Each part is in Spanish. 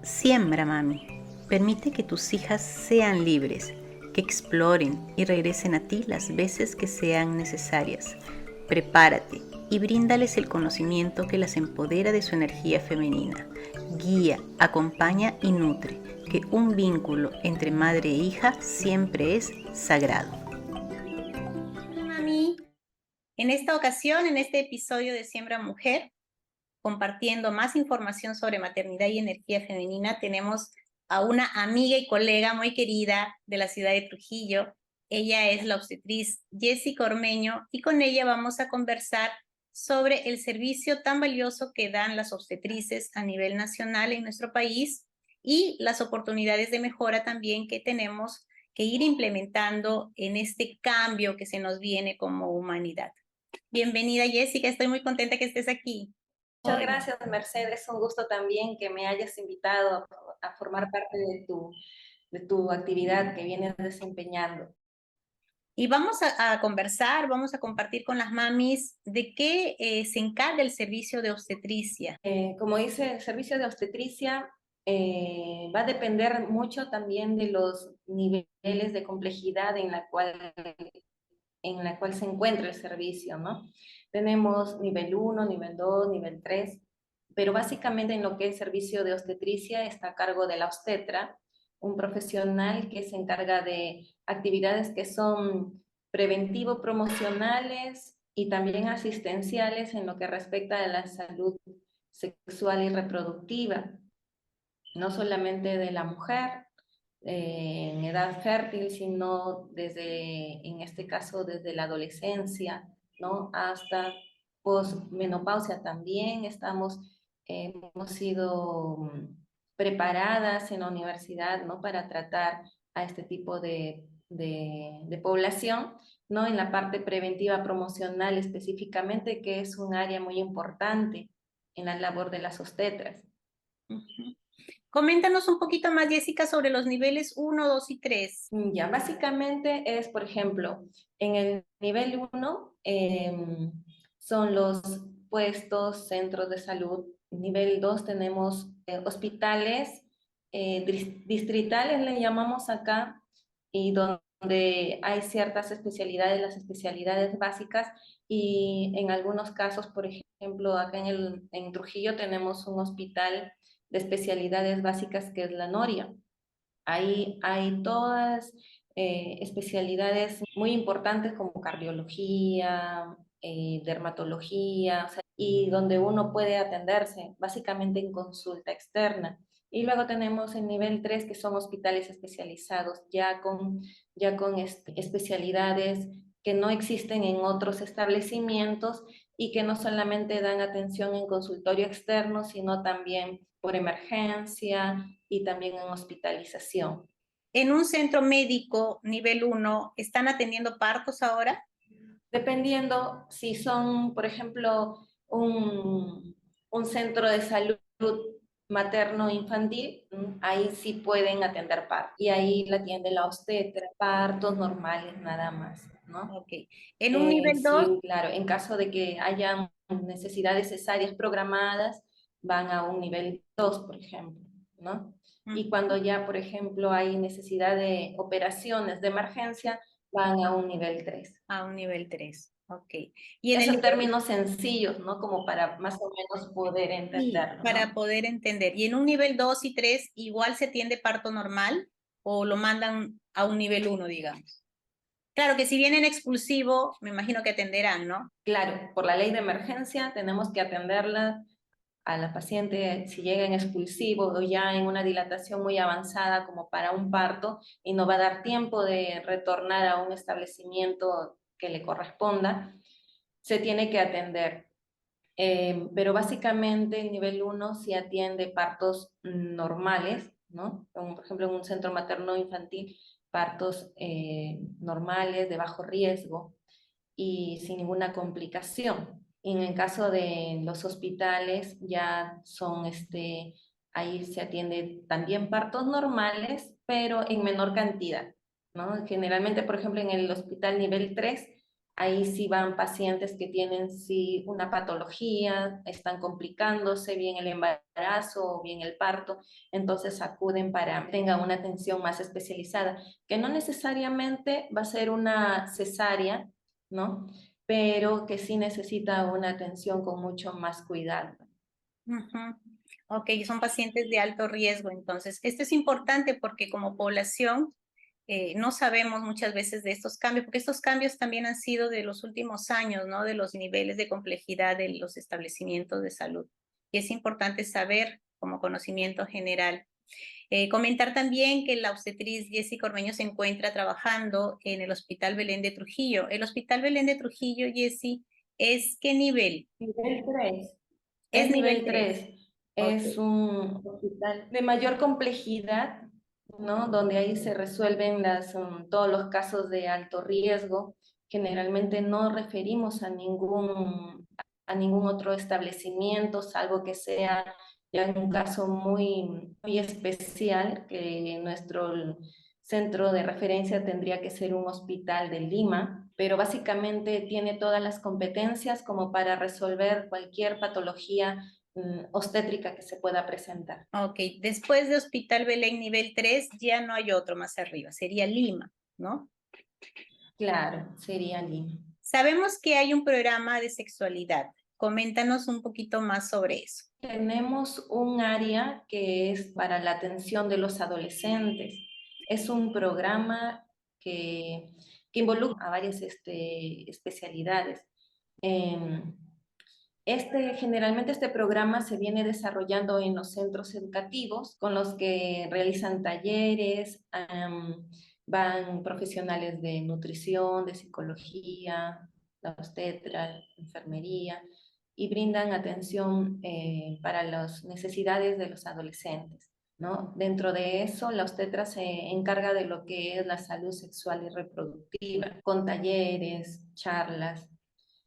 Siembra, mami. Permite que tus hijas sean libres, que exploren y regresen a ti las veces que sean necesarias. Prepárate y bríndales el conocimiento que las empodera de su energía femenina. Guía, acompaña y nutre, que un vínculo entre madre e hija siempre es sagrado. Hola, mami. En esta ocasión, en este episodio de Siembra Mujer, compartiendo más información sobre maternidad y energía femenina, tenemos a una amiga y colega muy querida de la ciudad de Trujillo. Ella es la obstetriz Jessica Ormeño y con ella vamos a conversar sobre el servicio tan valioso que dan las obstetrices a nivel nacional en nuestro país y las oportunidades de mejora también que tenemos que ir implementando en este cambio que se nos viene como humanidad. Bienvenida, Jessica, estoy muy contenta que estés aquí. Muchas gracias, Mercedes. Un gusto también que me hayas invitado a formar parte de tu actividad que vienes desempeñando. Y vamos a conversar, vamos a compartir con las mamis de qué se encarga el servicio de obstetricia. Como dice, el servicio de obstetricia va a depender mucho también de los niveles de complejidad en la cual se encuentra el servicio, ¿no? Tenemos nivel 1, nivel 2, nivel 3, pero básicamente en lo que es servicio de obstetricia está a cargo de la obstetra, un profesional que se encarga de actividades que son preventivo-promocionales y también asistenciales en lo que respecta a la salud sexual y reproductiva, no solamente de la mujer, en edad fértil, sino desde, en este caso, desde la adolescencia, ¿no? Hasta posmenopausia también hemos sido preparadas en la universidad, ¿no? Para tratar a este tipo de población, ¿no? En la parte preventiva promocional específicamente, que es un área muy importante en la labor de las obstetras. Ujú. Coméntanos un poquito más, Jessica, sobre los niveles 1, 2 y 3. Ya, básicamente es, por ejemplo, en el nivel 1 son los puestos, centros de salud. Nivel 2 tenemos hospitales distritales, le llamamos acá, y donde hay ciertas especialidades, las especialidades básicas, y en algunos casos, por ejemplo, acá en Trujillo tenemos un hospital de especialidades básicas que es la Noria. Ahí hay todas especialidades muy importantes como cardiología, dermatología, o sea, y donde uno puede atenderse básicamente en consulta externa. Y luego tenemos el nivel 3 que son hospitales especializados, ya con especialidades que no existen en otros establecimientos y que no solamente dan atención en consultorio externo, sino también por emergencia y también en hospitalización. En un centro médico nivel 1, ¿están atendiendo partos ahora? Dependiendo si son, por ejemplo, un centro de salud materno-infantil, ahí sí pueden atender partos. Y ahí la atiende la obstetra, partos normales nada más, ¿no? Ok. En un nivel 2, Sí, claro, en caso de que hayan necesidades cesáreas programadas, van a un nivel 2 por ejemplo, ¿no? Y cuando ya, por ejemplo, hay necesidad de operaciones de emergencia, van a un nivel 3. a un nivel 3. Ok. Y en el Eso en nivel, términos sencillos, ¿no? Como para más o menos poder sí, entenderlo, para ¿no? poder entender. ¿Y en un nivel 2 y 3 igual se atiende parto normal o lo mandan a un nivel 1, digamos? Claro que si vienen expulsivo, me imagino que atenderán, ¿no? Claro, por la ley de emergencia tenemos que atenderla a la paciente si llega en expulsivo o ya en una dilatación muy avanzada como para un parto y no va a dar tiempo de retornar a un establecimiento que le corresponda, se tiene que atender. Pero básicamente el nivel 1 sí atiende partos normales, ¿no? Como por ejemplo en un centro materno infantil, partos normales, de bajo riesgo y sin ninguna complicación. En el caso de los hospitales ya son, ahí se atiende también partos normales, pero en menor cantidad, ¿no? Generalmente, por ejemplo, en el hospital nivel 3 Ahí sí van pacientes que tienen sí una patología, están complicándose bien el embarazo o bien el parto, entonces acuden para que tengan una atención más especializada, que no necesariamente va a ser una cesárea, ¿no? Pero que sí necesita una atención con mucho más cuidado. Ujú. Ok, son pacientes de alto riesgo, entonces esto es importante porque como población no sabemos muchas veces de estos cambios, porque estos cambios también han sido de los últimos años, ¿no? De los niveles de complejidad de los establecimientos de salud. Y es importante saber como conocimiento general. Comentar también que la obstetriz Jessie Cormeño se encuentra trabajando en el Hospital Belén de Trujillo. El Hospital Belén de Trujillo, Jessie, ¿es qué nivel? Nivel 3. Es Es nivel nivel 3. 3. Ok. Es un hospital de mayor complejidad, ¿no? Donde ahí se resuelven todos los casos de alto riesgo. Generalmente no referimos a ningún otro establecimiento, salvo que sea ya un caso muy especial, que nuestro centro de referencia tendría que ser un hospital de Lima, pero básicamente tiene todas las competencias como para resolver cualquier patología obstétrica que se pueda presentar. Ok, después de Hospital Belén nivel 3 ya no hay otro más arriba, sería Lima, ¿no? Claro, sería Lima. Sabemos que hay un programa de sexualidad. Coméntanos un poquito más sobre eso. Tenemos un área que es para la atención de los adolescentes. Es un programa que involucra a varias especialidades. Em, Generalmente este programa se viene desarrollando en los centros educativos con los que realizan talleres, van profesionales de nutrición, de psicología, la obstetra, enfermería y brindan atención para las necesidades de los adolescentes, ¿no? Dentro de eso, la obstetra se encarga de lo que es la salud sexual y reproductiva, con talleres, charlas,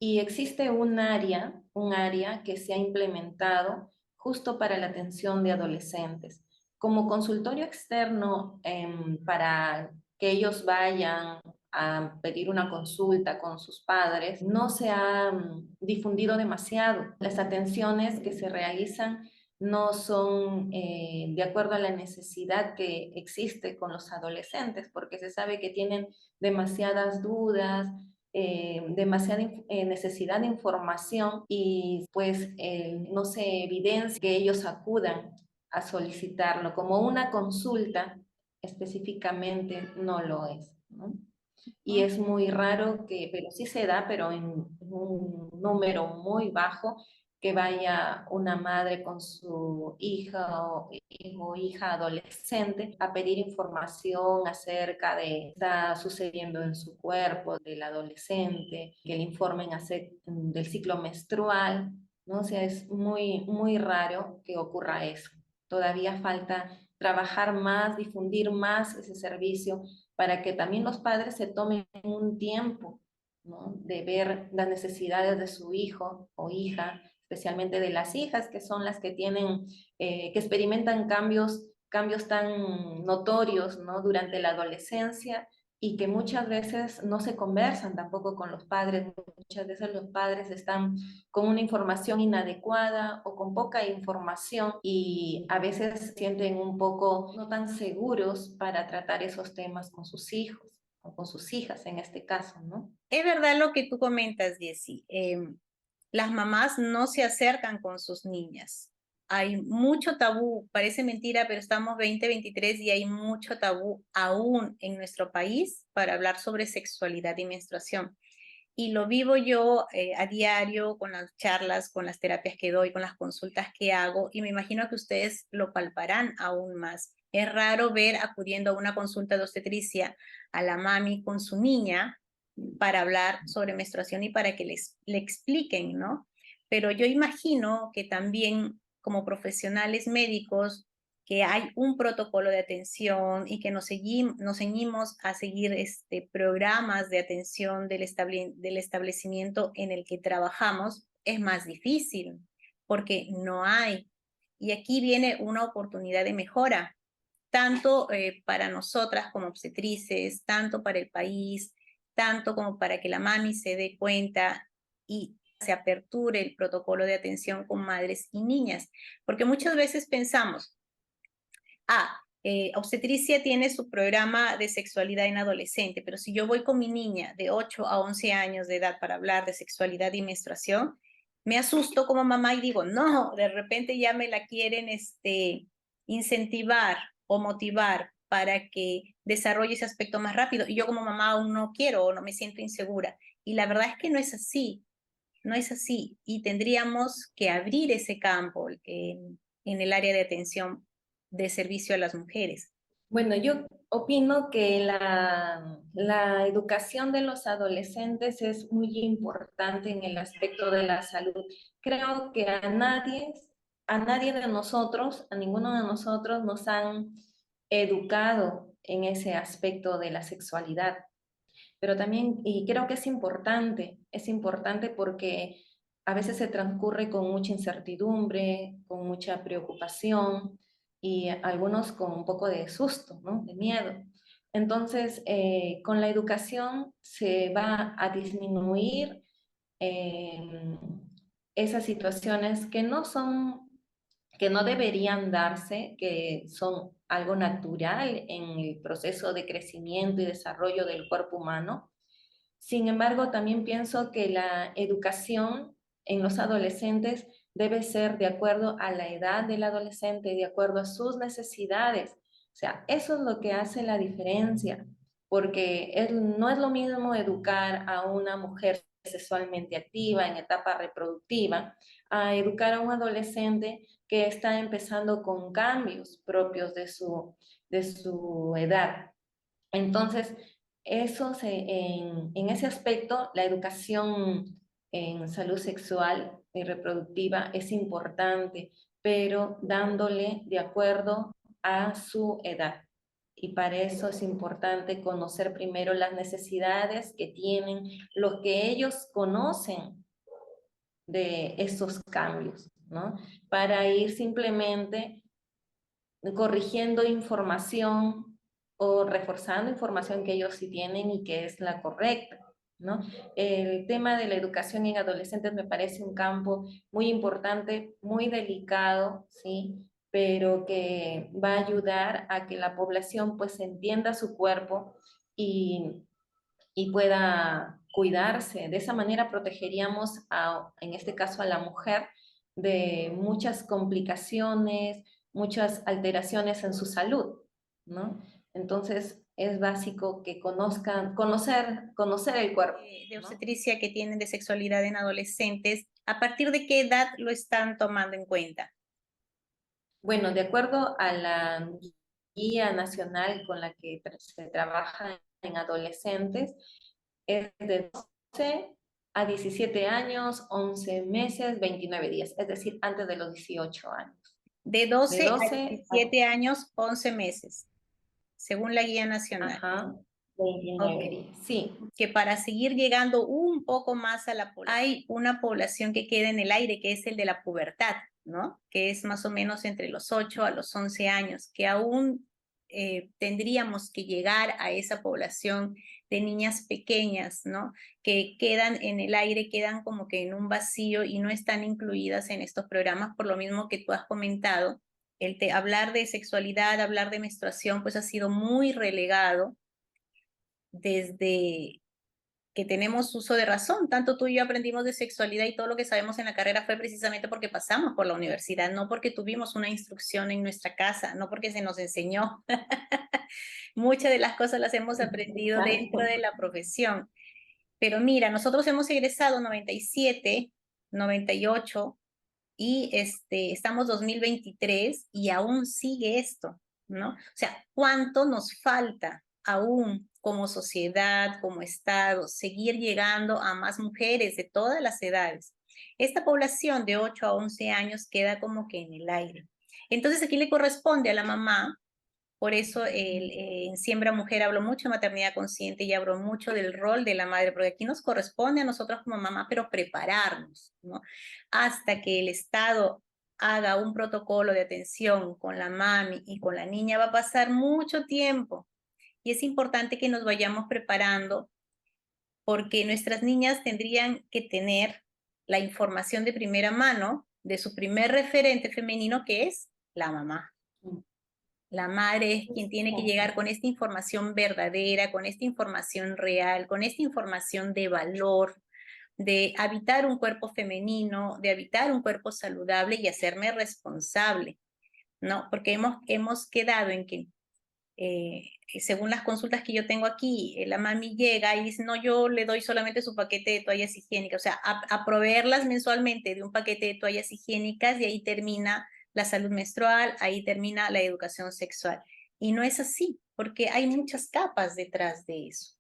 y existe un área que se ha implementado justo para la atención de adolescentes. Como consultorio externo para que ellos vayan a pedir una consulta con sus padres, no se ha difundido demasiado. Las atenciones que se realizan no son de acuerdo a la necesidad que existe con los adolescentes, porque se sabe que tienen demasiadas dudas, demasiada necesidad de información y pues no se evidencia que ellos acudan a solicitarlo. Como una consulta específicamente no lo es, ¿no? Y es muy raro pero sí se da, pero en un número muy bajo, que vaya una madre con su hija o hijo, hija adolescente a pedir información acerca de qué está sucediendo en su cuerpo del adolescente, que le informen del ciclo menstrual, ¿no? O sea, es muy raro que ocurra eso. Todavía falta trabajar más, difundir más ese servicio para que también los padres se tomen un tiempo, ¿no? De ver las necesidades de su hijo o hija, especialmente de las hijas, que son las que tienen, que experimentan cambios tan notorios, ¿no? Durante la adolescencia y que muchas veces no se conversan tampoco con los padres. Muchas veces los padres están con una información inadecuada o con poca información y a veces sienten un poco no tan seguros para tratar esos temas con sus hijos o con sus hijas en este caso, ¿no? Es verdad lo que tú comentas, Jessie. Las mamás no se acercan con sus niñas. Hay mucho tabú, parece mentira, pero estamos 2023 y hay mucho tabú aún en nuestro país para hablar sobre sexualidad y menstruación. Y lo vivo yo a diario con las charlas, con las terapias que doy, con las consultas que hago, y me imagino que ustedes lo palparán aún más. Es raro ver acudiendo a una consulta de obstetricia a la mami con su niña para hablar sobre menstruación y para que le expliquen, ¿no? Pero yo imagino que también como profesionales médicos que hay un protocolo de atención y que nos ceñimos a seguir programas de atención del establecimiento en el que trabajamos, es más difícil porque no hay. Y aquí viene una oportunidad de mejora, tanto para nosotras como obstetrices, tanto para el país, tanto como para que la mami se dé cuenta y se aperture el protocolo de atención con madres y niñas. Porque muchas veces pensamos, obstetricia tiene su programa de sexualidad en adolescente, pero si yo voy con mi niña de 8 a 11 años de edad para hablar de sexualidad y menstruación, me asusto como mamá y digo, no, de repente ya me la quieren incentivar o motivar para que desarrolle ese aspecto más rápido. Y yo como mamá aún no quiero o no me siento insegura. Y la verdad es que no es así, no es así. Y tendríamos que abrir ese campo en el área de atención de servicio a las mujeres. Bueno, yo opino que la educación de los adolescentes es muy importante en el aspecto de la salud. Creo que a nadie de nosotros, a ninguno de nosotros nos han educado en ese aspecto de la sexualidad. Pero también, y creo que es importante porque a veces se transcurre con mucha incertidumbre, con mucha preocupación y algunos con un poco de susto, ¿no? De miedo. Entonces, con la educación se va a disminuir eh, esas situaciones que no deberían darse, que son algo natural en el proceso de crecimiento y desarrollo del cuerpo humano. Sin embargo, también pienso que la educación en los adolescentes debe ser de acuerdo a la edad del adolescente, de acuerdo a sus necesidades. O sea, eso es lo que hace la diferencia, porque no es lo mismo educar a una mujer sexualmente activa en etapa reproductiva a educar a un adolescente que está empezando con cambios propios de su edad. Entonces, en ese aspecto, la educación en salud sexual y reproductiva es importante, pero dándole de acuerdo a su edad. Y para eso es importante conocer primero las necesidades que tienen, los que ellos conocen de estos cambios, ¿no? Para ir simplemente corrigiendo información o reforzando información que ellos sí tienen y que es la correcta, ¿no? El tema de la educación en adolescentes me parece un campo muy importante, muy delicado, ¿sí? Pero que va a ayudar a que la población pues entienda su cuerpo y, y pueda cuidarse. De esa manera protegeríamos, en este caso, a la mujer de muchas complicaciones, muchas alteraciones en su salud, ¿no? Entonces, es básico que conocer el cuerpo, De ¿no? obstetricia que tienen de sexualidad en adolescentes, ¿a partir de qué edad lo están tomando en cuenta? Bueno, de acuerdo a la guía nacional con la que se trabaja en adolescentes, es de 12 a 17 años, 11 meses, 29 días, es decir, antes de los 18 años. De De 12 a 12 a, 17 años, 11 meses, según la guía nacional. ajá, Ok. 29 días, sí. Que para seguir llegando un poco más a la población, hay una población que queda en el aire, que es el de la pubertad, ¿no? Que es más o menos entre los 8 a los 11 años, que aún tendríamos que llegar a esa población de niñas pequeñas, ¿no? Que quedan en el aire, quedan como que en un vacío y no están incluidas en estos programas, por lo mismo que tú has comentado. Hablar de sexualidad, hablar de menstruación, pues ha sido muy relegado desde que tenemos uso de razón. Tanto tú y yo aprendimos de sexualidad y todo lo que sabemos en la carrera fue precisamente porque pasamos por la universidad, no porque tuvimos una instrucción en nuestra casa, no porque se nos enseñó. Muchas de las cosas las hemos aprendido dentro Exacto. de la profesión. Pero mira, nosotros hemos egresado 97, 98 y estamos 2023 y aún sigue esto, ¿no? O sea, ¿cuánto nos falta aún como sociedad, como Estado, seguir llegando a más mujeres de todas las edades? Esta población de 8 a 11 años queda como que en el aire. Entonces aquí le corresponde a la mamá, por eso en Siembra Mujer hablo mucho de maternidad consciente y hablo mucho del rol de la madre, porque aquí nos corresponde a nosotros como mamá, pero prepararnos, ¿no? Hasta que el Estado haga un protocolo de atención con la mami y con la niña va a pasar mucho tiempo y es importante que nos vayamos preparando porque nuestras niñas tendrían que tener la información de primera mano de su primer referente femenino, que es la mamá. La madre es quien tiene que llegar con esta información verdadera, con esta información real, con esta información de valor, de habitar un cuerpo femenino, de habitar un cuerpo saludable y hacerme responsable, ¿no? Porque hemos quedado en que, según las consultas que yo tengo aquí, la mami llega y dice, no, yo le doy solamente su paquete de toallas higiénicas, o sea, a proveerlas mensualmente de un paquete de toallas higiénicas y ahí termina la salud menstrual, ahí termina la educación sexual. Y no es así, porque hay muchas capas detrás de eso.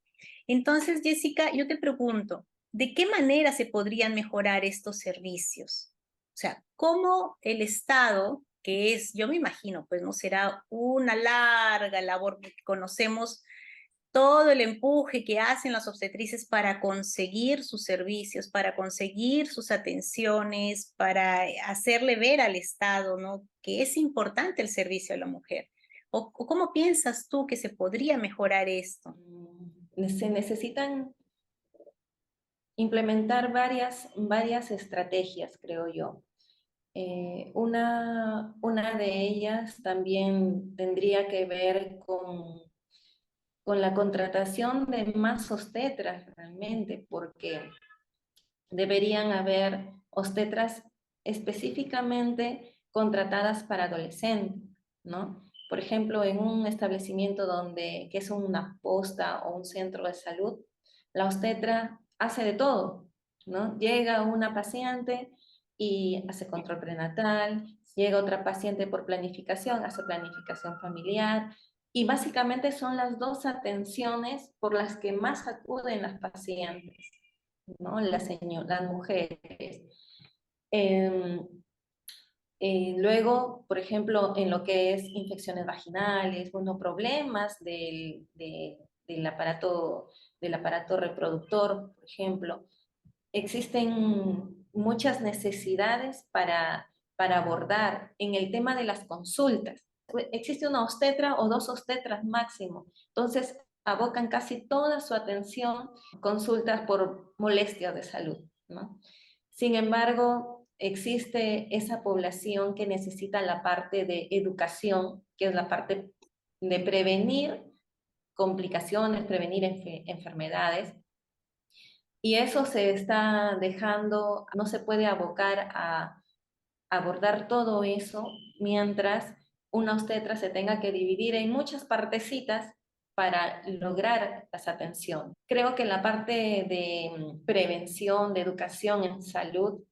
Entonces, Jessica, yo te pregunto, ¿de qué manera se podrían mejorar estos servicios? O sea, ¿cómo el Estado, que es, yo me imagino, pues no será una larga labor, porque conocemos todo el empuje que hacen las obstetrices para conseguir sus servicios, para conseguir sus atenciones, para hacerle ver al Estado, ¿no? Que es importante el servicio a la mujer. ¿O cómo piensas tú que se podría mejorar esto? Se necesitan implementar varias estrategias, creo yo. Una de ellas también tendría que ver con la contratación de más obstetras realmente, porque deberían haber obstetras específicamente contratadas para adolescentes, ¿no? Por ejemplo, en un establecimiento que es una posta o un centro de salud, la obstetra hace de todo, ¿no? Llega una paciente y hace control prenatal, llega otra paciente por planificación, hace planificación familiar, y básicamente son las dos atenciones por las que más acuden las pacientes, ¿no? Las mujeres. Eh, Luego, por ejemplo, en lo que es infecciones vaginales, bueno, problemas del aparato reproductor, por ejemplo, existen muchas necesidades para abordar en el tema de las consultas. Existe una obstetra o dos obstetras máximo, entonces abocan casi toda su atención a consultas por molestias de salud, ¿no? Sin embargo, existe esa población que necesita la parte de educación, que es la parte de prevenir complicaciones, prevenir enfermedades, y eso se está dejando, no se puede abocar a abordar todo eso mientras una obstetra se tenga que dividir en muchas partecitas para lograr las atenciones. Creo que la parte de prevención, de educación en salud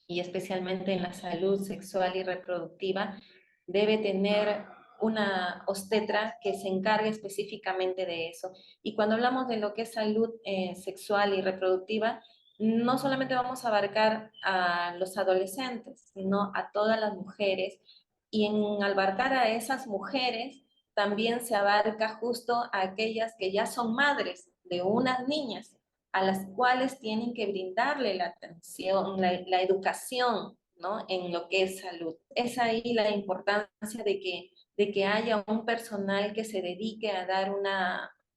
y especialmente en la salud sexual y reproductiva, debe tener una obstetra que se encargue específicamente de eso. Y cuando hablamos de lo que es salud sexual y reproductiva, no solamente vamos a abarcar a los adolescentes, sino a todas las mujeres. Y en abarcar a esas mujeres, también se abarca justo a aquellas que ya son madres de unas niñas a las cuales tienen que brindarle la atención, la educación, ¿no? En lo que es salud. Es ahí la importancia de que haya un personal que se dedique a dar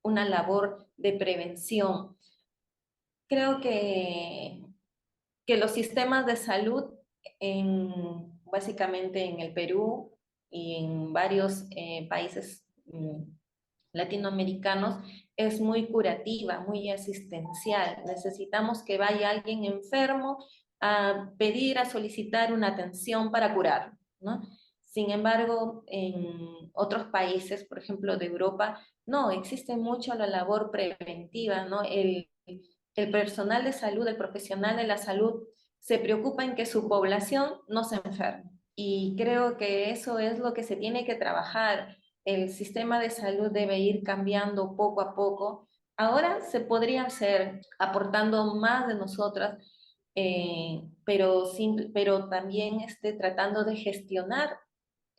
una labor de prevención. Creo que los sistemas de salud, básicamente en el Perú y en varios países latinoamericanos, es muy curativa, muy asistencial. Necesitamos que vaya alguien enfermo a pedir, a solicitar una atención para curar, ¿no? Sin embargo, en otros países, por ejemplo, de Europa, no, existe mucho la labor preventiva, ¿no? El personal de salud, el profesional de la salud, se preocupa en que su población no se enferme. Y creo que eso es lo que se tiene que trabajar. El sistema de salud debe ir cambiando poco a poco. Ahora se podría hacer aportando más de nosotras, pero también tratando de gestionar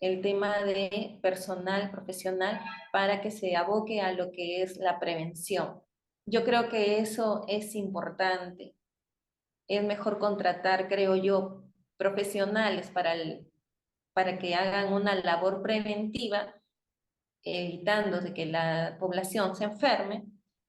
el tema de personal profesional para que se aboque a lo que es la prevención. Yo creo que eso es importante. Es mejor contratar, creo yo, profesionales para que hagan una labor preventiva, evitando de que la población se enferme,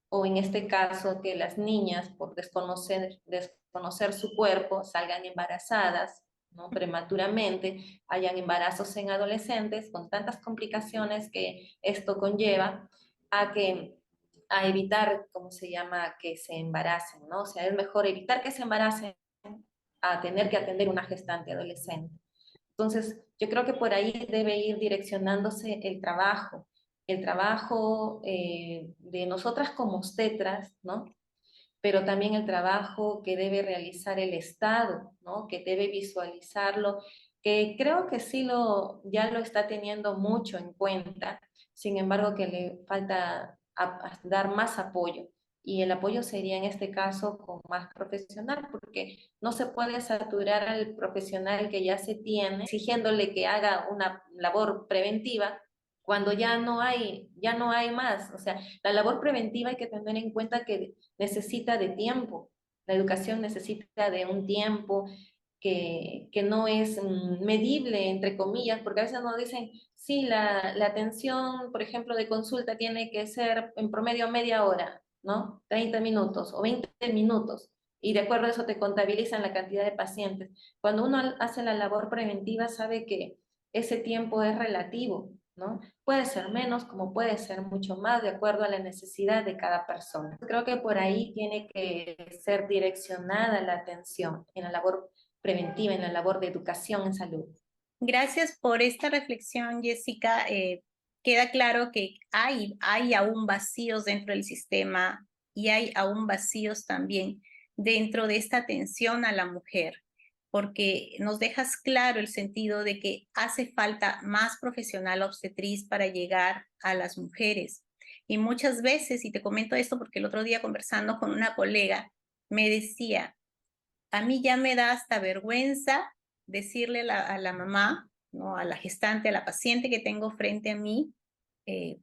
o en este caso que las niñas por desconocer su cuerpo salgan embarazadas, ¿no? Prematuramente, hayan embarazos en adolescentes con tantas complicaciones que esto conlleva a que a evitar, ¿cómo se llama?, que se embaracen, ¿no? O sea, es mejor evitar que se embaracen a tener que atender una gestante adolescente. Entonces, yo creo que por ahí debe ir direccionándose el trabajo de nosotras como obstetras, ¿no? Pero también el trabajo que debe realizar el Estado, ¿no? Que debe visualizarlo, que creo que sí ya lo está teniendo mucho en cuenta, sin embargo que le falta dar más apoyo. Y el apoyo sería en este caso con más profesional, porque no se puede saturar al profesional que ya se tiene, exigiéndole que haga una labor preventiva cuando ya no hay más. O sea, la labor preventiva hay que tener en cuenta que necesita de tiempo. La educación necesita de un tiempo que no es medible, entre comillas, porque a veces nos dicen, sí, la atención, por ejemplo, de consulta tiene que ser en promedio media hora, ¿no? 30 minutos o 20 minutos. Y de acuerdo a eso te contabilizan la cantidad de pacientes. Cuando uno hace la labor preventiva, sabe que ese tiempo es relativo, ¿no? Puede ser menos, como puede ser mucho más, de acuerdo a la necesidad de cada persona. Creo que por ahí tiene que ser direccionada la atención en la labor preventiva, en la labor de educación en salud. Gracias por esta reflexión, Jessica. Queda claro que hay aún vacíos dentro del sistema y hay aún vacíos también dentro de esta atención a la mujer, porque nos dejas claro el sentido de que hace falta más profesional obstetriz para llegar a las mujeres. Y muchas veces, y te comento esto porque el otro día conversando con una colega, me decía, a mí ya me da hasta vergüenza decirle a la mamá, ¿no? A la gestante, a la paciente que tengo frente a mí, eh,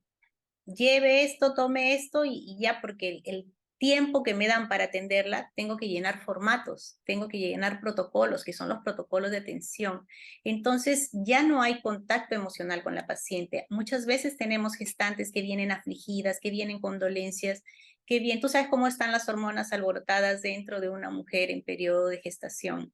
lleve esto, tome esto y ya porque el tiempo que me dan para atenderla, tengo que llenar formatos, tengo que llenar protocolos, que son los protocolos de atención. Entonces ya no hay contacto emocional con la paciente. Muchas veces tenemos gestantes que vienen afligidas, que vienen con dolencias, que bien, tú sabes cómo están las hormonas alborotadas dentro de una mujer en periodo de gestación.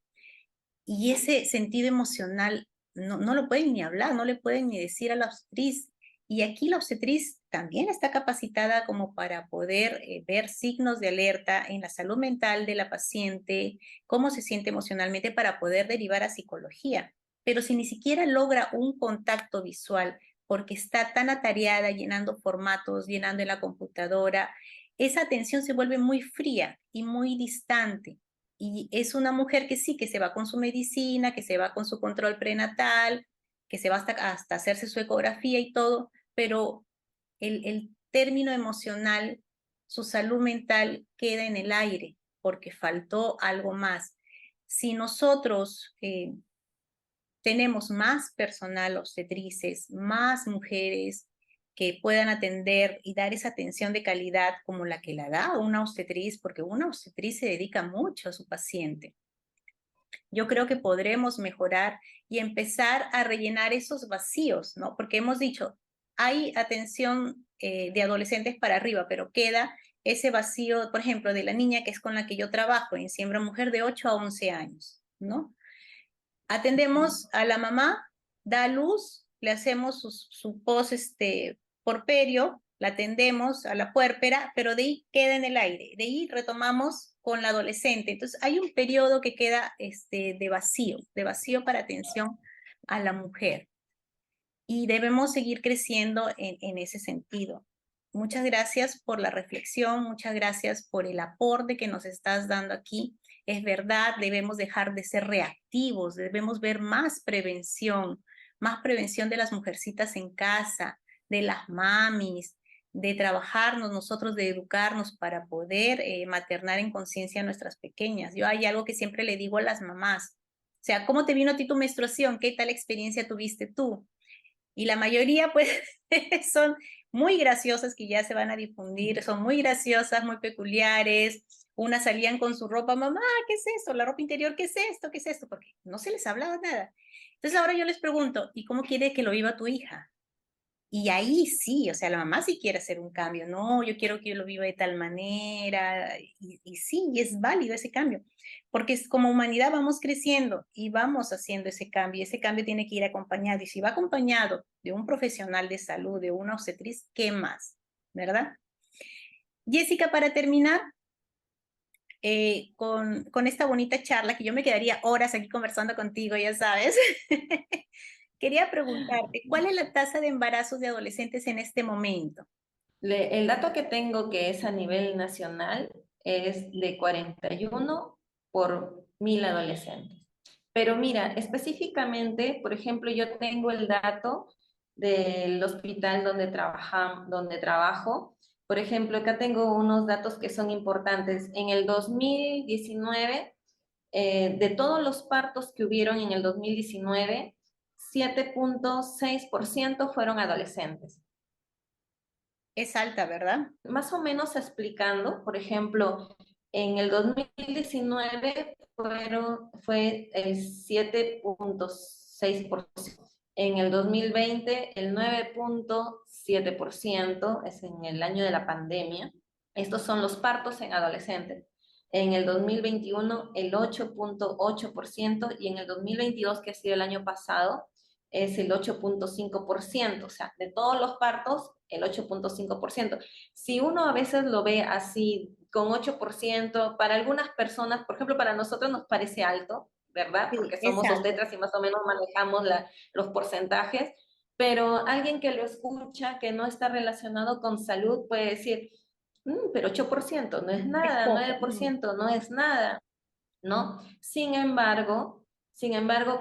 Y ese sentido emocional no lo pueden ni hablar, no le pueden ni decir a la obstetriz. Y aquí la obstetriz también está capacitada como para poder ver signos de alerta en la salud mental de la paciente, cómo se siente emocionalmente para poder derivar a psicología. Pero si ni siquiera logra un contacto visual porque está tan atareada llenando formatos, llenando en la computadora, esa atención se vuelve muy fría y muy distante. Y es una mujer que sí, que se va con su medicina, que se va con su control prenatal, que se va hasta hacerse su ecografía y todo, pero el término emocional, su salud mental queda en el aire porque faltó algo más. Si nosotros tenemos más personal obstetrices, más mujeres que puedan atender y dar esa atención de calidad como la que la da una obstetriz, porque una obstetriz se dedica mucho a su paciente. Yo creo que podremos mejorar y empezar a rellenar esos vacíos, ¿no? Porque hemos dicho, hay atención de adolescentes para arriba, pero queda ese vacío, por ejemplo, de la niña que es con la que yo trabajo en Siembra Mujer de 8 a 11 años, ¿no? Atendemos a la mamá, da a luz, le hacemos su post porperio, la atendemos a la puérpera, pero de ahí queda en el aire. De ahí retomamos con la adolescente. Entonces hay un periodo que queda de vacío para atención a la mujer. Y debemos seguir creciendo en ese sentido. Muchas gracias por la reflexión, muchas gracias por el aporte que nos estás dando aquí. Es verdad, debemos dejar de ser reactivos, debemos ver más prevención de las mujercitas en casa, de las mamis, de trabajarnos nosotros, de educarnos para poder maternar en conciencia a nuestras pequeñas. Yo hay algo que siempre le digo a las mamás, o sea, ¿cómo te vino a ti tu menstruación? ¿Qué tal experiencia tuviste tú? Y la mayoría pues son muy graciosas que ya se van a difundir, son muy graciosas, muy peculiares. Unas salían con su ropa, mamá, ¿qué es esto? La ropa interior, ¿qué es esto? ¿Qué es esto? Porque no se les hablaba nada. Entonces ahora yo les pregunto, ¿y cómo quiere que lo viva tu hija? Y ahí sí, o sea, la mamá sí quiere hacer un cambio. No, yo quiero que yo lo viva de tal manera. Y sí, y es válido ese cambio. Porque es, como humanidad vamos creciendo y vamos haciendo ese cambio. Y ese cambio tiene que ir acompañado. Y si va acompañado de un profesional de salud, de una obstetriz, ¿qué más? ¿Verdad? Jessica, para terminar, con esta bonita charla, que yo me quedaría horas aquí conversando contigo, ya sabes. Quería preguntarte, ¿cuál es la tasa de embarazos de adolescentes en este momento? El dato que tengo que es a nivel nacional es de 41 por 1000 adolescentes. Pero mira, específicamente, por ejemplo, yo tengo el dato del hospital donde trabajo. Por ejemplo, acá tengo unos datos que son importantes. En el 2019, de todos los partos que hubieron en el 2019, 7,6% fueron adolescentes. Es alta, ¿verdad? Más o menos explicando, por ejemplo, en el 2019 fue el 7,6%, en el 2020 el 9,7%, es en el año de la pandemia. Estos son los partos en adolescentes. En el 2021 el 8,8% y en el 2022, que ha sido el año pasado, es el 8,5%, o sea, de todos los partos, el 8,5%. Si uno a veces lo ve así, con 8%, para algunas personas, por ejemplo, para nosotros nos parece alto, ¿verdad? Sí, Porque es somos alto. obstetras y más o menos manejamos los porcentajes, pero alguien que lo escucha, que no está relacionado con salud, puede decir, pero 8% no es Es nada, poco. 9% no es nada, ¿no? Sin embargo,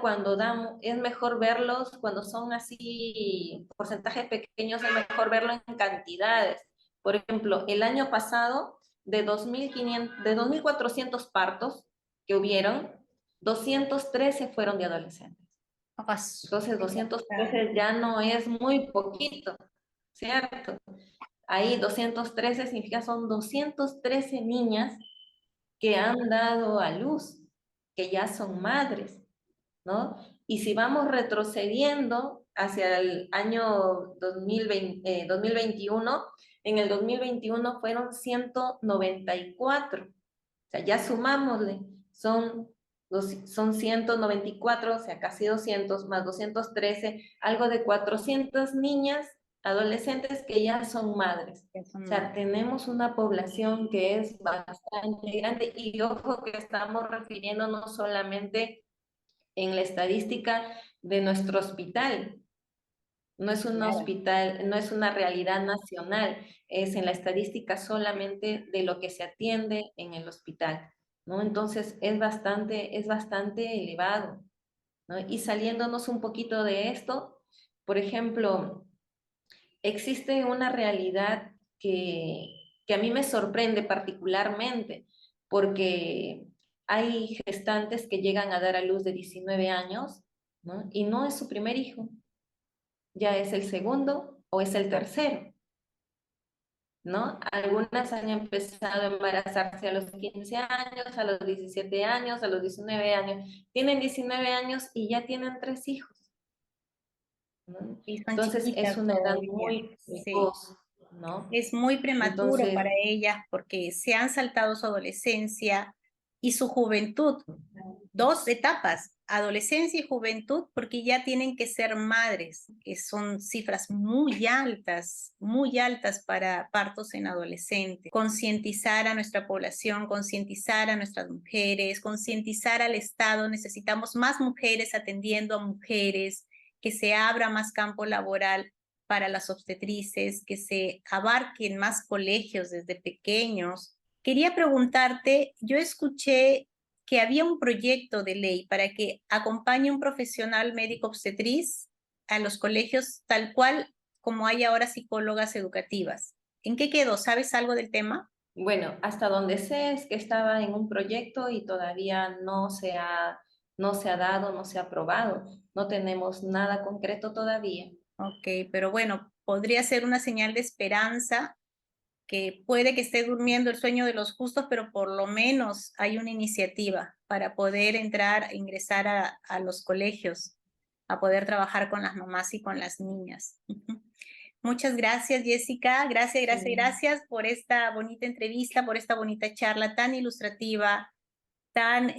cuando damos, es mejor verlos cuando son así porcentajes pequeños, es mejor verlo en cantidades. Por ejemplo, el año pasado, de 2.500, de 2.400 partos que hubieron, 213 fueron de adolescentes. Entonces, Es 213 ya no es muy poquito, ¿cierto? Ahí 213 significa son 213 niñas que han dado a luz, que ya son madres, ¿no? Y si vamos retrocediendo hacia el año 2021, en el 2021 fueron 194, o sea, ya sumámosle, son 194, o sea, casi 200 más 213, algo de 400 niñas, adolescentes que ya son madres. O sea, tenemos una población que es bastante grande y ojo que estamos refiriéndonos solamente en la estadística de nuestro hospital. No es un claro. hospital, no es una realidad nacional, es en la estadística solamente de lo que se atiende en el hospital, ¿no? Entonces es bastante elevado, ¿no? Y saliéndonos un poquito de esto, por ejemplo, existe una realidad que a mí me sorprende particularmente, porque hay gestantes que llegan a dar a luz de 19 años, ¿no? Y no es su primer hijo, ya es el segundo o es el tercero, ¿no? Algunas han empezado a embarazarse a los 15 años, a los 17 años, a los 19 años. Tienen 19 años y ya tienen 3 hijos, ¿no? Y son Entonces es chiquitas una edad todavía. muy Sí. precoz, ¿no? Es muy prematuro Entonces, para ellas porque se han saltado su adolescencia y su juventud. Dos etapas, adolescencia y juventud, porque ya tienen que ser madres, que son cifras muy altas para partos en adolescentes. Concientizar a nuestra población, concientizar a nuestras mujeres, concientizar al Estado. Necesitamos más mujeres atendiendo a mujeres, que se abra más campo laboral para las obstetrices, que se abarquen más colegios desde pequeños. Quería preguntarte, yo escuché que había un proyecto de ley para que acompañe un profesional médico obstetriz a los colegios tal cual como hay ahora psicólogas educativas. ¿En qué quedó? ¿Sabes algo del tema? bueno, hasta donde sé es que estaba en un proyecto y todavía no se ha dado, no se ha aprobado. No tenemos nada concreto todavía. Ok, pero bueno, podría ser una señal de esperanza que puede que esté durmiendo el sueño de los justos, pero por lo menos hay una iniciativa para poder entrar, ingresar a los colegios, a poder trabajar con las mamás y con las niñas. Muchas gracias, Jessica. Gracias, gracias, Sí. gracias por esta bonita entrevista, por esta bonita charla tan ilustrativa, tan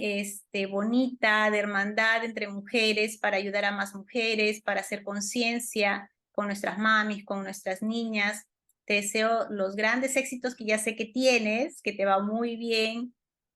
bonita, de hermandad entre mujeres, para ayudar a más mujeres, para hacer conciencia con nuestras mamis, con nuestras niñas. Te deseo los grandes éxitos que ya sé que tienes, que te va muy bien,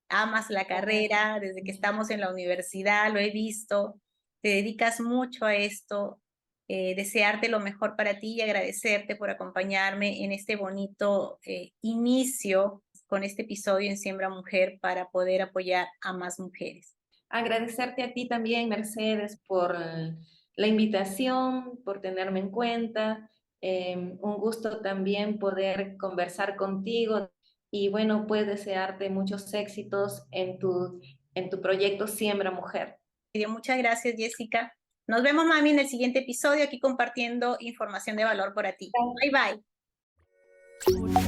amas la carrera desde que estamos en la universidad, lo he visto, te dedicas mucho a esto. Desearte lo mejor para ti y agradecerte por acompañarme en este bonito inicio con este episodio en Siembra Mujer para poder apoyar a más mujeres. Agradecerte a ti también, Mercedes, por la invitación, por tenerme en cuenta. Un gusto también poder conversar contigo y bueno, pues desearte muchos éxitos en tu proyecto Siembra Mujer. Muchas gracias, Jessica. Nos vemos, mami, en el siguiente episodio aquí compartiendo información de valor para ti. Bye, bye.